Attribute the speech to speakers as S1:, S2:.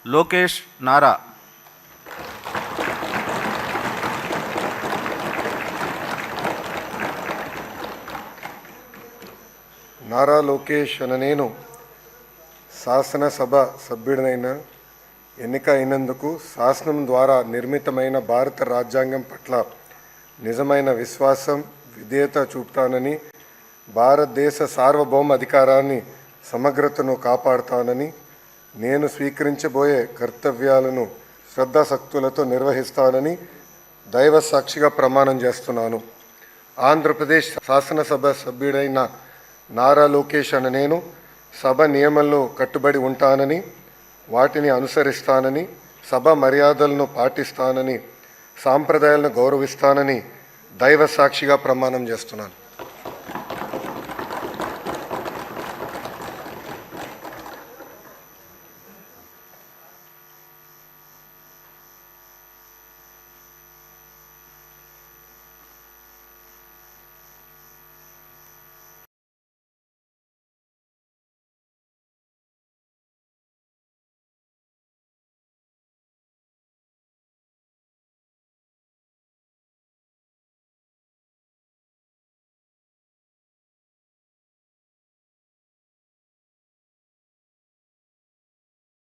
S1: లోకేష్ నారా.
S2: నారా లోకేష్ అనే నేను శాసనసభ సభ్యుడినైన ఎన్నిక అయినందుకు శాసనం ద్వారా నిర్మితమైన భారత రాజ్యాంగం పట్ల నిజమైన విశ్వాసం విధేయత చూపుతానని, భారతదేశ సార్వభౌమ అధికారాన్ని సమగ్రతను కాపాడుతానని, నేను స్వీకరించబోయే కర్తవ్యాలను శ్రద్ధాశక్తులతో నిర్వహిస్తానని దైవ సాక్షిగా ప్రమాణం చేస్తున్నాను. ఆంధ్రప్రదేశ్ శాసనసభ సభ్యుడైన నారా లోకేష్ అనే నేను సభ నియమంలో కట్టుబడి ఉంటానని, వాటిని అనుసరిస్తానని, సభ మర్యాదలను పాటిస్తానని, సాంప్రదాయాలను గౌరవిస్తానని దైవ సాక్షిగా ప్రమాణం చేస్తున్నాను.